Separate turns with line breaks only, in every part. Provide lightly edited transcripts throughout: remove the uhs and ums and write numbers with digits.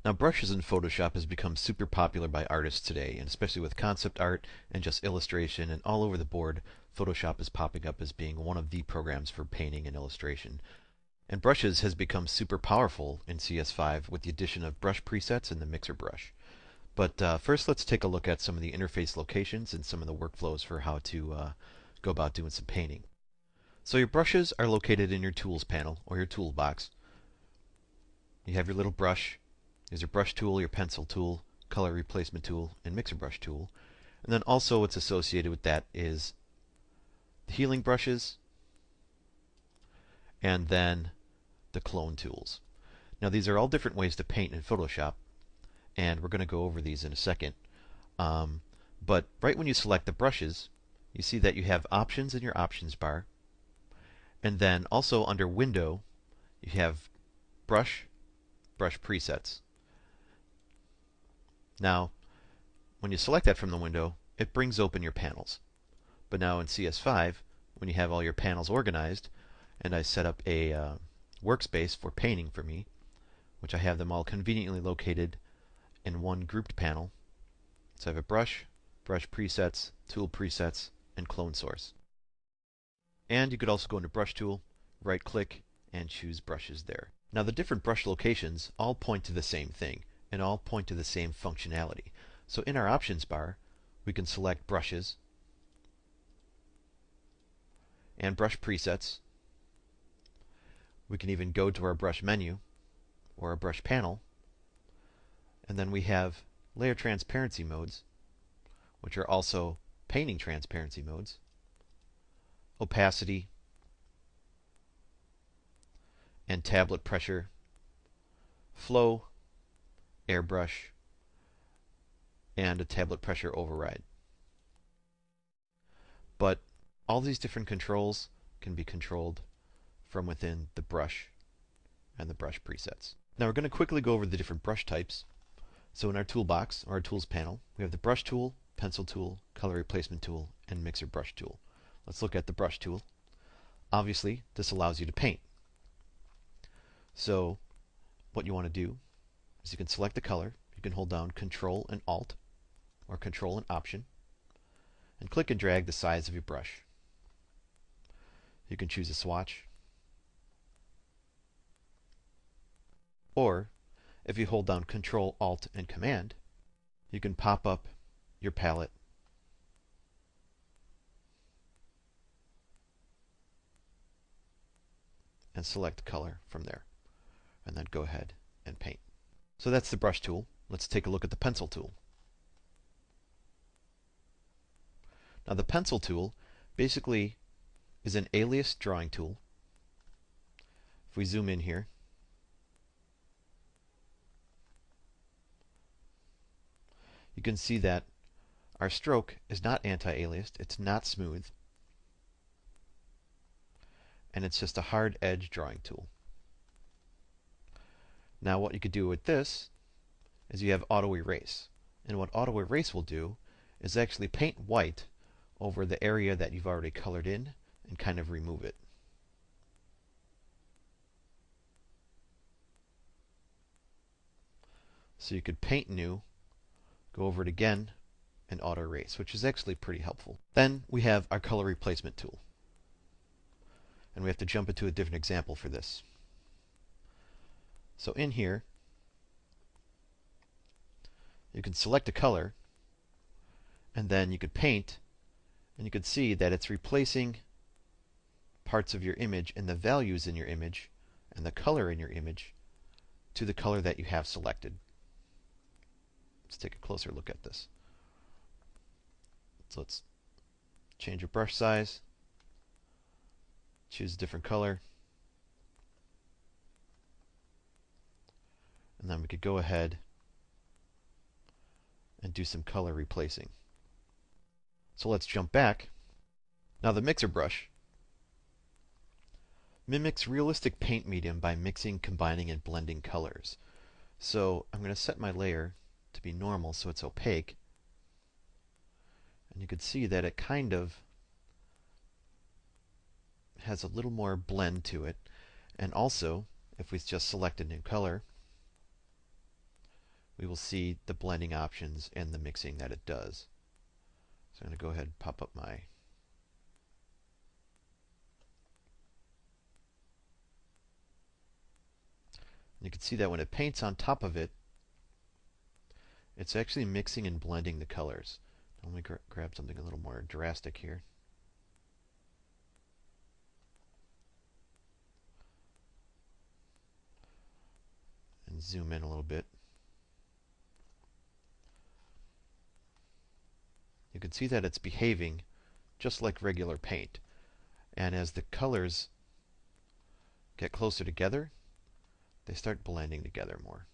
Now, brushes in Photoshop has become super popular by artists today, and especially with concept art and just illustration and all over the board, Photoshop is popping up as being one of the programs for painting and illustration. And brushes has become super powerful in CS5 with the addition of brush presets and the mixer brush. But first, let's take a look at some of the interface locations and some of the workflows for how to go about doing some painting. So your brushes are located in your tools panel or your toolbox. You have your little brush. There's your brush tool, your pencil tool, color replacement tool, and mixer brush tool. And then also what's associated with that is the healing brushes and then the clone tools. Now these are all different ways to paint in Photoshop, and we're going to go over these in a second. But right when you select the brushes, you see that you have options in your options bar, and then also under window you have brush presets. Now when you select that from the window, it brings open your panels. But now in CS5, when you have all your panels organized, and I set up a workspace for painting for me, which I have them all conveniently located in one grouped panel. So I have a brush presets, tool presets, and clone source. And you could also go into brush tool, right click, and choose brushes there. Now the different brush locations all point to the same thing and all point to the same functionality. So in our options bar, we can select brushes and brush presets. We can even go to our brush menu or a brush panel, and then we have layer transparency modes, which are also painting transparency modes, opacity, and tablet pressure, flow, airbrush, and a tablet pressure override. But all these different controls can be controlled from within the brush and the brush presets. Now we're going to quickly go over the different brush types. So in our toolbox, or our tools panel, we have the brush tool, pencil tool, color replacement tool, and mixer brush tool. Let's look at the brush tool. Obviously, this allows you to paint. So what you want to do is you can select the color. You can hold down Control and Alt, or Control and Option, and click and drag the size of your brush. You can choose a swatch, or if you hold down Control, Alt, and Command, you can pop up your palette and select color from there, and then go ahead and paint. So that's the brush tool. Let's take a look at the pencil tool. Now the pencil tool basically is an alias drawing tool. If we zoom in here, you can see that our stroke is not anti-aliased, it's not smooth, and it's just a hard edge drawing tool. Now what you could do with this is you have auto erase. And what auto erase will do is actually paint white over the area that you've already colored in and kind of remove it. So you could paint new, go over it again, and auto erase, which is actually pretty helpful. Then we have our color replacement tool. And we have to jump into a different example for this. So in here, you can select a color, and then you could paint, and you could see that it's replacing parts of your image and the values in your image and the color in your image to the color that you have selected. Let's take a closer look at this. So let's change your brush size, choose a different color, and then we could go ahead and do some color replacing. So let's jump back. Now the mixer brush mimics realistic paint medium by mixing, combining, and blending colors. So I'm going to set my layer to be normal so it's opaque. And you can see that it kind of has a little more blend to it. And also, if we just select a new color, we will see the blending options and the mixing that it does. So I'm going to go ahead and pop up my you can see that when it paints on top of it, it's actually mixing and blending the colors. Let me grab something a little more drastic here. And zoom in a little bit. You can see that it's behaving just like regular paint. And as the colors get closer together, they start blending together more.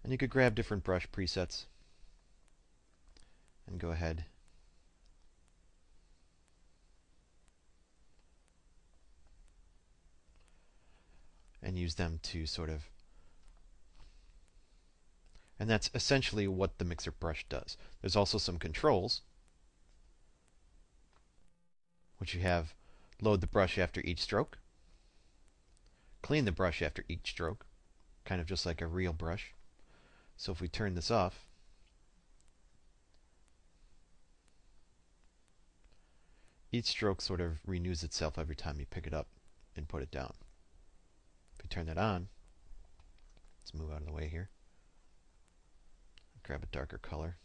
And you could grab different brush presets and go ahead and use them to sort of, and that's essentially what the mixer brush does. There's also some controls, which you have load the brush after each stroke, clean the brush after each stroke, kind of just like a real brush. So if we turn this off, each stroke sort of renews itself every time you pick it up and put it down. If we turn that on, let's move out of the way here. Grab a darker color.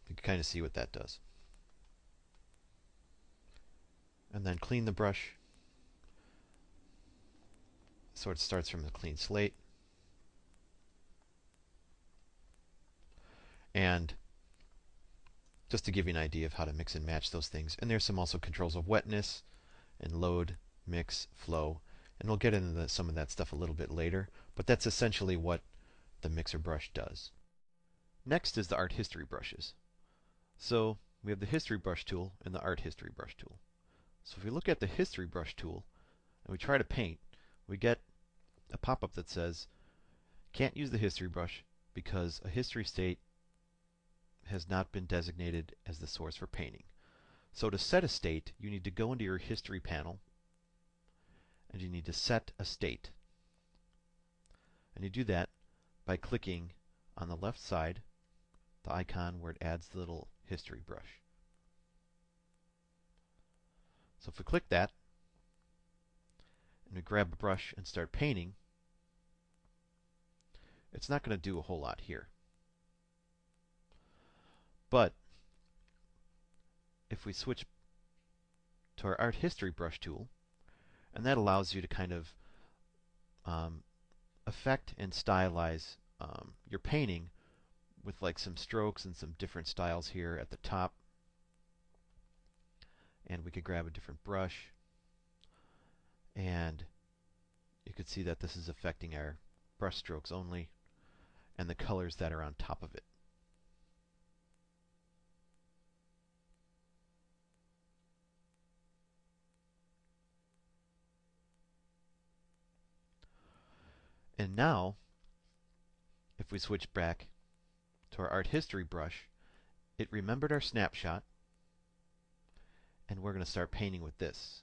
You can kind of see what that does. And then clean the brush. So it starts from a clean slate. And just to give you an idea of how to mix and match those things. And there's some also controls of wetness and load, mix, flow. And we'll get into some of that stuff a little bit later. But that's essentially what the mixer brush does. Next is the art history brushes. So we have the history brush tool and the art history brush tool. So if we look at the history brush tool and we try to paint, we get a pop-up that says, can't use the history brush because a history state has not been designated as the source for painting. So to set a state, you need to go into your history panel and you need to set a state. And you do that by clicking on the left side, the icon where it adds the little history brush. So if we click that and we grab a brush and start painting, it's not going to do a whole lot here. But if we switch to our art history brush tool, and that allows you to kind of affect and stylize your painting with like some strokes and some different styles here at the top. And we could grab a different brush, and you could see that this is affecting our brush strokes only and the colors that are on top of it. And now, if we switch back to our art history brush, it remembered our snapshot, and we're going to start painting with this.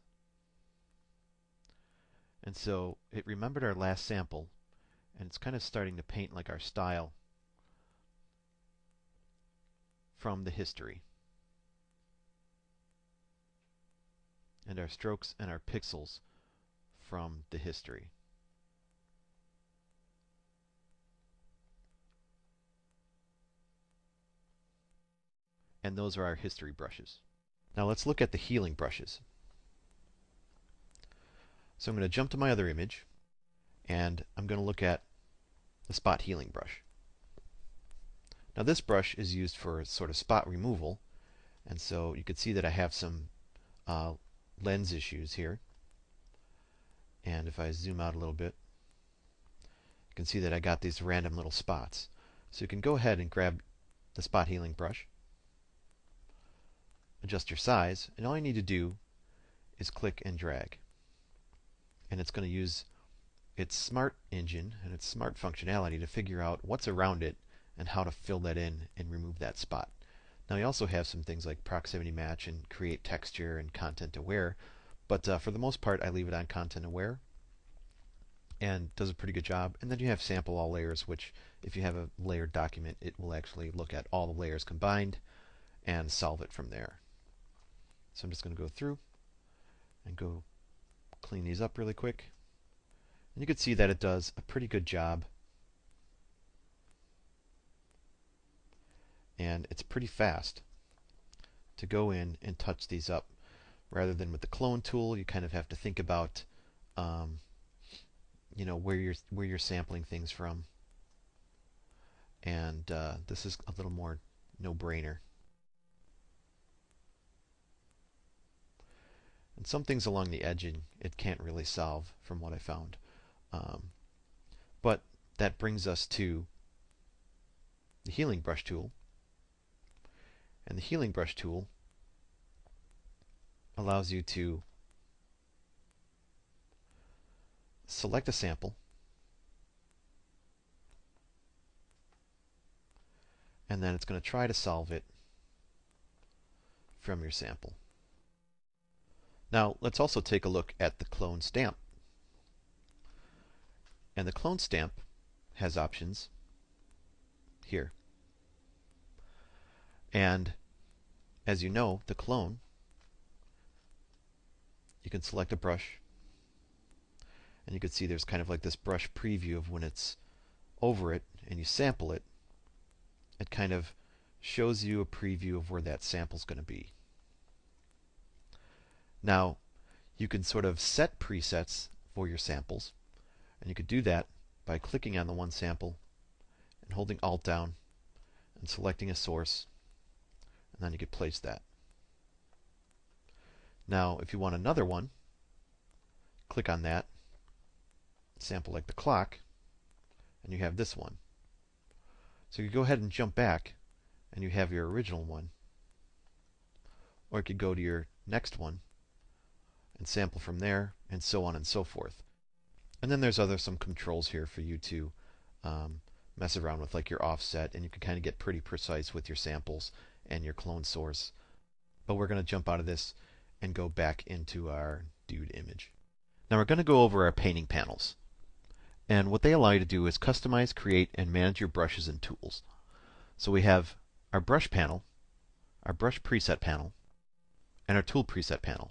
And so it remembered our last sample, and it's kind of starting to paint like our style from the history. And our strokes and our pixels from the history. And those are our history brushes. Now let's look at the healing brushes. So I'm going to jump to my other image, and I'm going to look at the spot healing brush. Now this brush is used for sort of spot removal, and so you can see that I have some lens issues here. And if I zoom out a little bit, you can see that I got these random little spots. So you can go ahead and grab the spot healing brush, adjust your size, and all you need to do is click and drag. And it's going to use its smart engine and its smart functionality to figure out what's around it and how to fill that in and remove that spot. Now you also have some things like proximity match and create texture and content aware, but for the most part I leave it on content aware and does a pretty good job. And then you have sample all layers, which if you have a layered document, it will actually look at all the layers combined and solve it from there. So I'm just going to go through and go clean these up really quick. And you can see that it does a pretty good job. And it's pretty fast to go in and touch these up. Rather than with the clone tool, you kind of have to think about where you're sampling things from. And this is a little more no-brainer. And some things along the edging it can't really solve from what I found. But that brings us to the healing brush tool. And the healing brush tool allows you to select a sample and then it's going to try to solve it from your sample. Now let's also take a look at the clone stamp. And the clone stamp has options here. And as you know, the clone, you can select a brush and you can see there's kind of like this brush preview of when it's over it and you sample it. It kind of shows you a preview of where that sample is going to be. Now you can sort of set presets for your samples, and you could do that by clicking on the one sample and holding Alt down and selecting a source, and then you could place that. Now if you want another one, click on that sample like the clock, and you have this one. So you could go ahead and jump back and you have your original one, or you could go to your next one and sample from there, and so on and so forth. And then there's some controls here for you to mess around with, like your offset, and you can kind of get pretty precise with your samples and your clone source. But we're going to jump out of this and go back into our dude image. Now we're going to go over our painting panels. And what they allow you to do is customize, create, and manage your brushes and tools. So we have our brush panel, our brush preset panel, and our tool preset panel.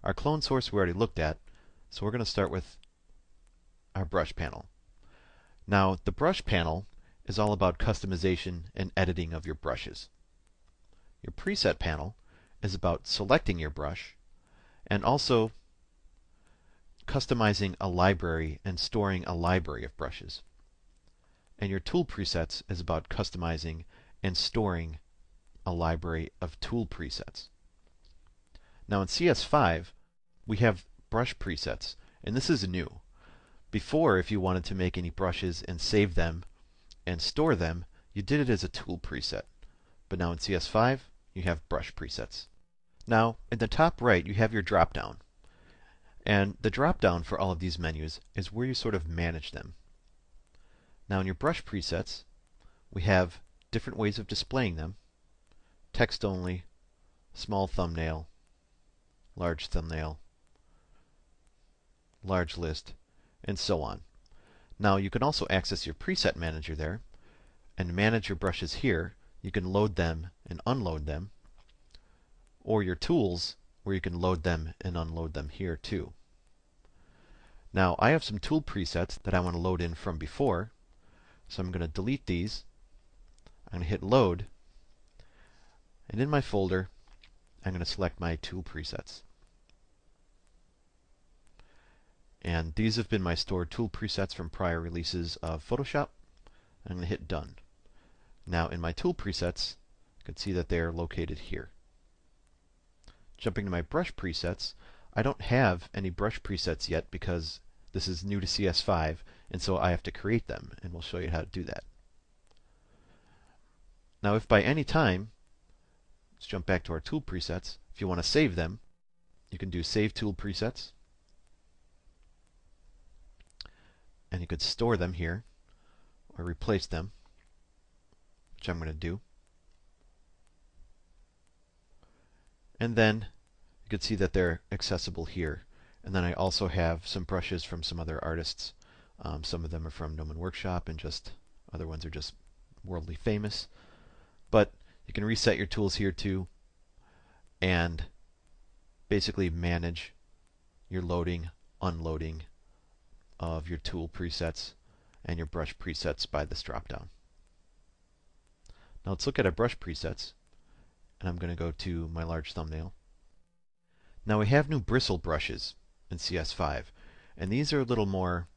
Our clone source we already looked at, so we're going to start with our brush panel. Now the brush panel is all about customization and editing of your brushes. Your preset panel is about selecting your brush and also customizing a library and storing a library of brushes. And your tool presets is about customizing and storing a library of tool presets. Now in CS5 we have brush presets, and this is new. Before, if you wanted to make any brushes and save them and store them, you did it as a tool preset. But now in CS5 you have brush presets. Now in the top right you have your drop down. And the drop down for all of these menus is where you sort of manage them. Now in your brush presets we have different ways of displaying them: text only, small thumbnail, large thumbnail, large list, and so on. Now you can also access your preset manager there and manage your brushes here. You can load them and unload them, or your tools where you can load them and unload them here too. Now I have some tool presets that I want to load in from before, so I'm going to delete these. I'm going to hit load, and in my folder I'm going to select my tool presets. And these have been my stored tool presets from prior releases of Photoshop. I'm going to hit done. Now in my tool presets, you can see that they are located here. Jumping to my brush presets, I don't have any brush presets yet because this is new to CS5 And so I have to create them, and we'll show you how to do that. Now if by any time, let's jump back to our tool presets, if you want to save them, you can do Save Tool Presets, and you could store them here, or replace them, which I'm going to do. And then you can see that they're accessible here. And then I also have some brushes from some other artists. Some of them are from Gnomon Workshop, and just other ones are just worldly famous. But you can reset your tools here too, and basically manage your loading, unloading of your tool presets and your brush presets by this drop-down. Now let's look at our brush presets, and I'm going to go to my large thumbnail. Now we have new bristle brushes in CS5, and these are a little more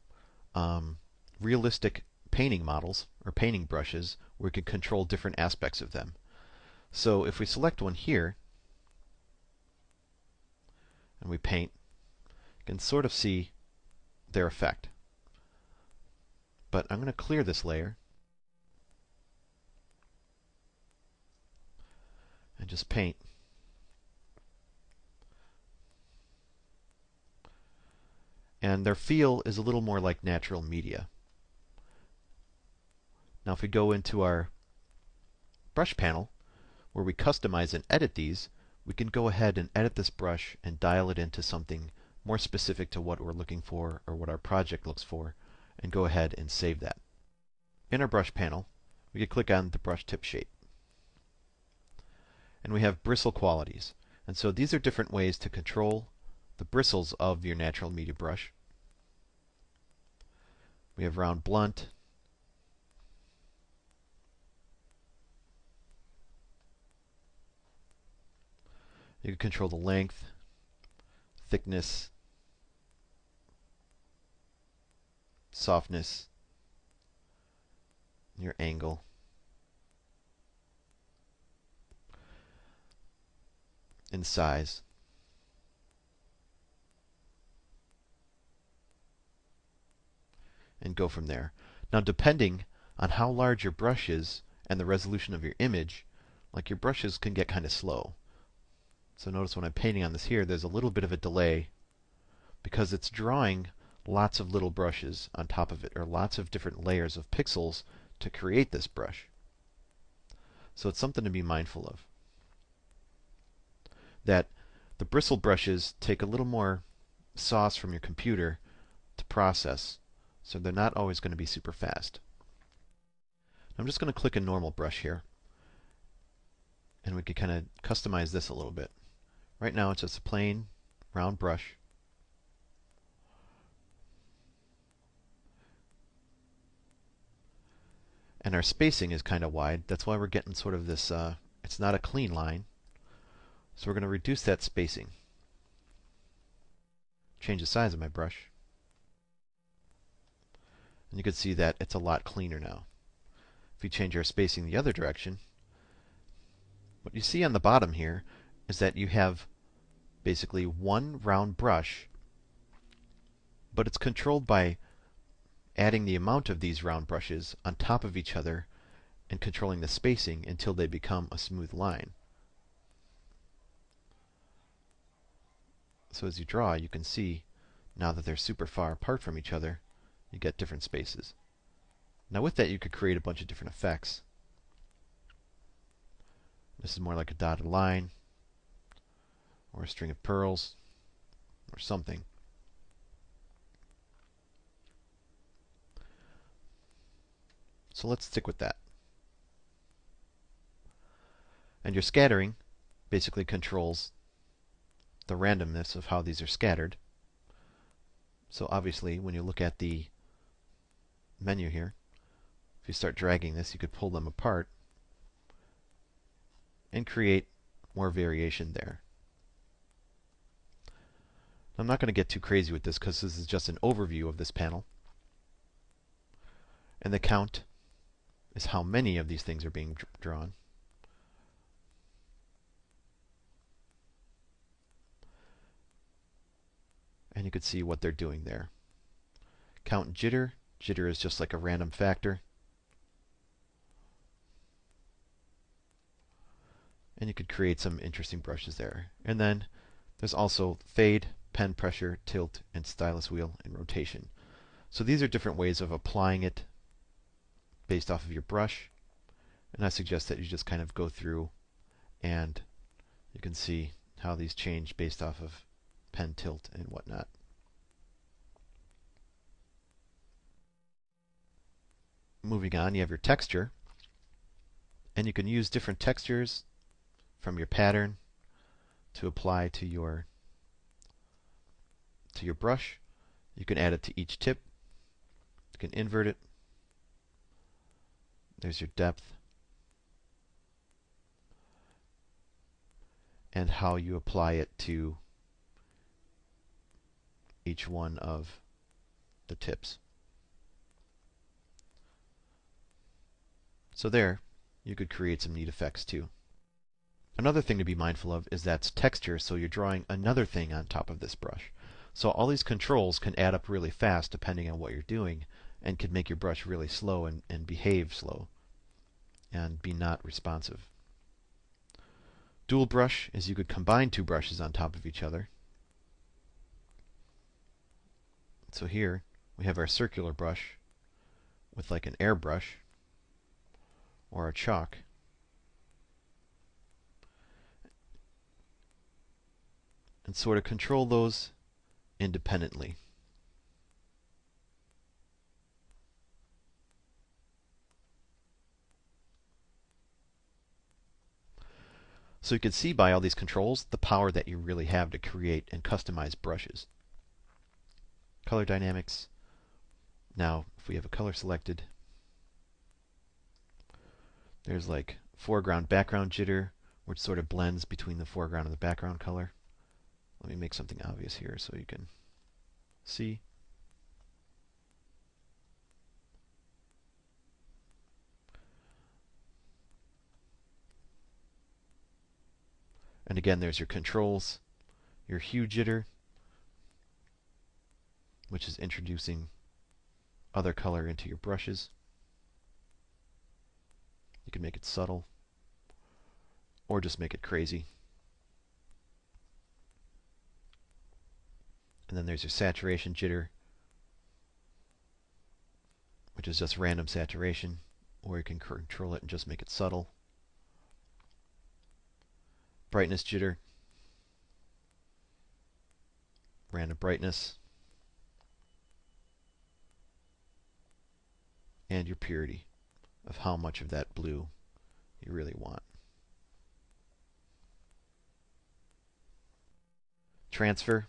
realistic painting models, or painting brushes, where we can control different aspects of them. So if we select one here, and we paint, you can sort of see their effect. But I'm going to clear this layer and just paint. And their feel is a little more like natural media. Now if we go into our brush panel, where we customize and edit these, we can go ahead and edit this brush and dial it into something more specific to what we're looking for or what our project looks for, and go ahead and save that. In our brush panel, we can click on the brush tip shape. And we have bristle qualities. And so these are different ways to control the bristles of your natural media brush. We have round blunt, you can control the length, thickness, softness, your angle. And size. And go from there. Now depending on how large your brush is and the resolution of your image, like your brushes can get kind of slow. So notice when I'm painting on this here, there's a little bit of a delay because it's drawing lots of little brushes on top of it, or lots of different layers of pixels to create this brush. So it's something to be mindful of. That the bristle brushes take a little more sauce from your computer to process, so they're not always going to be super fast. I'm just going to click a normal brush here, and we can kind of customize this a little bit. Right now it's just a plain round brush. And our spacing is kind of wide. That's why we're getting sort of this, it's not a clean line. So we're going to reduce that spacing. Change the size of my brush. And you can see that it's a lot cleaner now. If we change our spacing the other direction, what you see on the bottom here is that you have basically one round brush, but it's controlled by adding the amount of these round brushes on top of each other and controlling the spacing until they become a smooth line. So as you draw, you can see now that they're super far apart from each other, you get different spaces. Now with that, you could create a bunch of different effects. This is more like a dotted line, or a string of pearls, or something. So let's stick with that. And your scattering basically controls the randomness of how these are scattered. So obviously, when you look at the menu here, if you start dragging this, you could pull them apart and create more variation there. I'm not going to get too crazy with this because this is just an overview of this panel. And the count is how many of these things are being drawn. And you can see what they're doing there. Count jitter Jitter is just like a random factor. And you could create some interesting brushes there. And then there's also fade, pen pressure, tilt, and stylus wheel and rotation. So these are different ways of applying it based off of your brush. And I suggest that you just kind of go through and you can see how these change based off of pen tilt and whatnot. Moving on, you have your texture. And you can use different textures from your pattern to apply to your brush. You can add it to each tip. You can invert it. There's your depth. And how you apply it to each one of the tips. So there, you could create some neat effects too. Another thing to be mindful of is that's texture, so you're drawing another thing on top of this brush. So all these controls can add up really fast depending on what you're doing, and could make your brush really slow and behave slow and be not responsive. Dual brush is you could combine two brushes on top of each other. So here we have our circular brush with like an airbrush or a chalk. And sort of control those independently. So you can see by all these controls the power that you really have to create and customize brushes. Color dynamics. Now, if we have a color selected, there's like foreground background jitter, which sort of blends between the foreground and the background color. Let me make something obvious here so you can see. And again, there's your controls, your hue jitter, which is introducing other color into your brushes. You can make it subtle or just make it crazy. And then there's your saturation jitter, which is just random saturation, or you can control it and just make it subtle. Brightness jitter, random brightness, and your purity of how much of that blue you really want. Transfer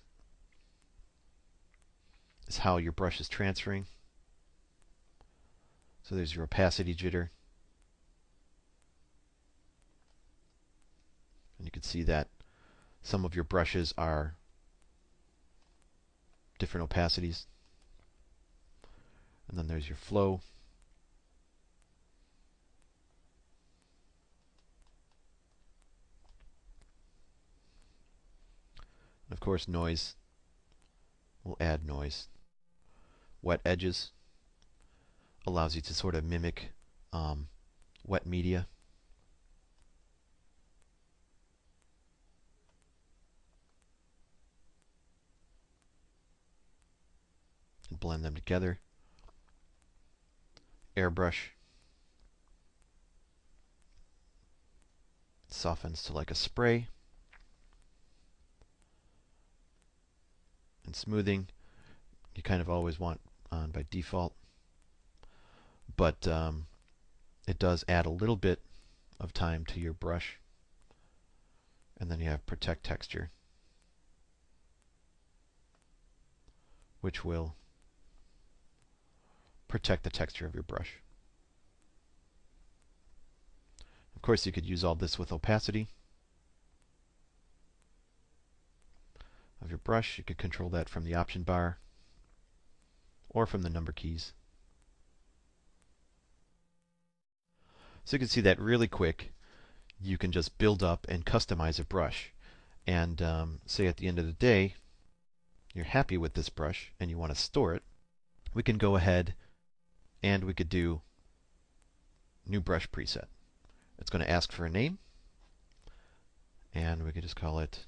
is how your brush is transferring. So there's your opacity jitter. And you can see that some of your brushes are different opacities. And then there's your flow. And of course, noise. We'll add noise. Wet edges allows you to sort of mimic wet media. And blend them together. Airbrush softens to like a spray. And smoothing, you kind of always want on by default. But it does add a little bit of time to your brush. And then you have protect texture, which will protect the texture of your brush. Of course, you could use all this with opacity of your brush. You could control that from the option bar or from the number keys. So you can see that really quick. You can just build up and customize a brush. And say at the end of the day, you're happy with this brush and you want to store it, we can go ahead and we could do new brush preset. It's going to ask for a name, and we could just call it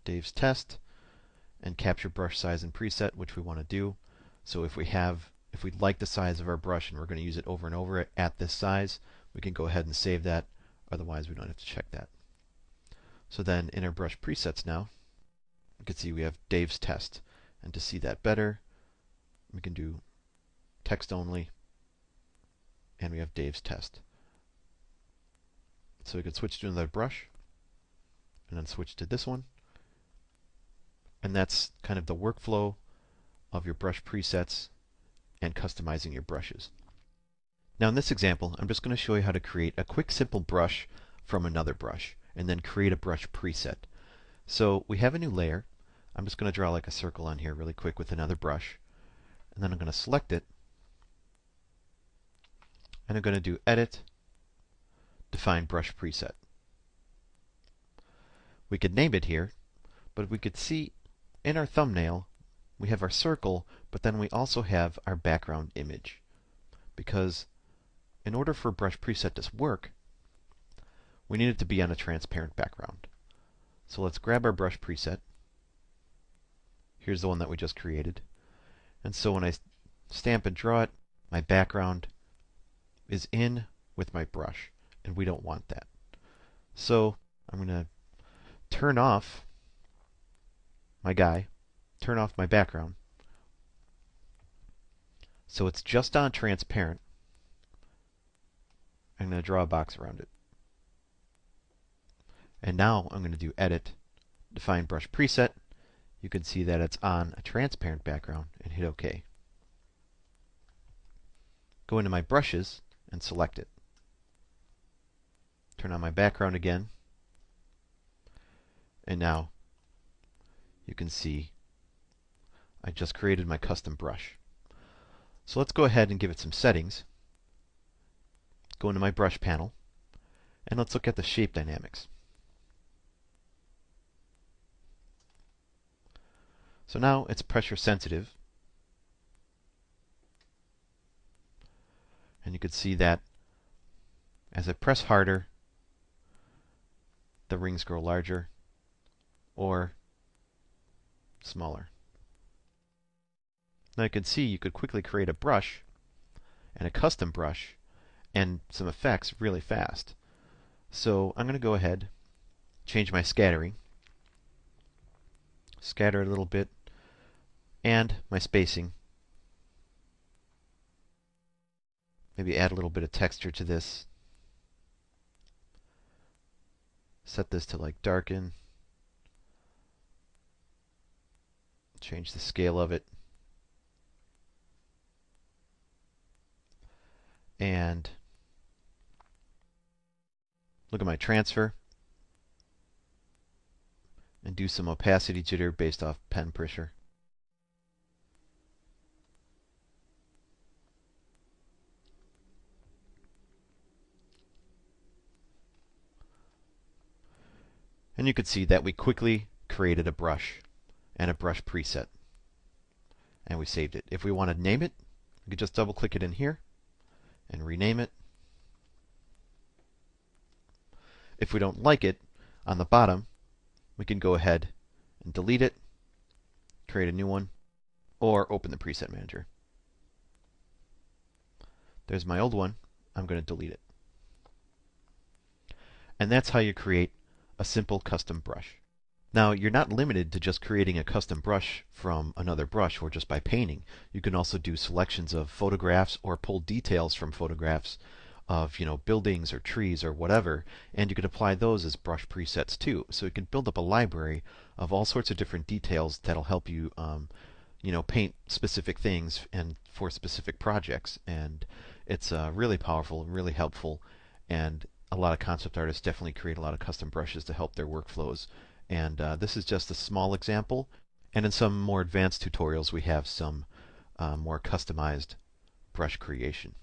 Dave's Test, and capture brush size and preset, which we want to do. So if we like the size of our brush and we're going to use it over and over at this size, we can go ahead and save that. Otherwise, we don't have to check that. So then in our brush presets now, you can see we have Dave's Test. And to see that better, we can do text only, and we have Dave's Test. So we could switch to another brush, and then switch to this one. And that's kind of the workflow of your brush presets and customizing your brushes. Now in this example, I'm just going to show you how to create a quick, simple brush from another brush, and then create a brush preset. So we have a new layer. I'm just going to draw like a circle on here really quick with another brush. And then I'm going to select it. And I'm going to do Edit, Define Brush Preset. We could name it here, but we could see in our thumbnail we have our circle, but then we also have our background image. Because in order for brush preset to work, we need it to be on a transparent background. So let's grab our brush preset. Here's the one that we just created. And so when I stamp and draw it, my background is in with my brush, and we don't want that. So I'm going to turn off my guy, turn off my background, so it's just on transparent. I'm going to draw a box around it. And now I'm going to do Edit, Define Brush Preset. You can see that it's on a transparent background, and hit OK. Go into my brushes and select it. Turn on my background again. And now you can see I just created my custom brush. So let's go ahead and give it some settings. Go into my brush panel, and let's look at the shape dynamics. So now it's pressure sensitive. And you can see that as I press harder, the rings grow larger or smaller. Now you can see you could quickly create a brush and a custom brush and some effects really fast. So I'm going to go ahead, change my scattering, scatter it a little bit, and my spacing. Maybe add a little bit of texture to this. Set this to like darken. Change the scale of it. And look at my transfer. And do some opacity jitter based off pen pressure. And you can see that we quickly created a brush and a brush preset. And we saved it. If we want to name it, we could just double click it in here and rename it. If we don't like it, on the bottom, we can go ahead and delete it, create a new one, or open the preset manager. There's my old one. I'm going to delete it. And that's how you create a simple custom brush. Now, you're not limited to just creating a custom brush from another brush or just by painting. You can also do selections of photographs or pull details from photographs of, buildings or trees or whatever, and you could apply those as brush presets too. So you can build up a library of all sorts of different details that'll help you, paint specific things and for specific projects. And it's really powerful and really helpful. And a lot of concept artists definitely create a lot of custom brushes to help their workflows. And this is just a small example. And in some more advanced tutorials, we have some more customized brush creation.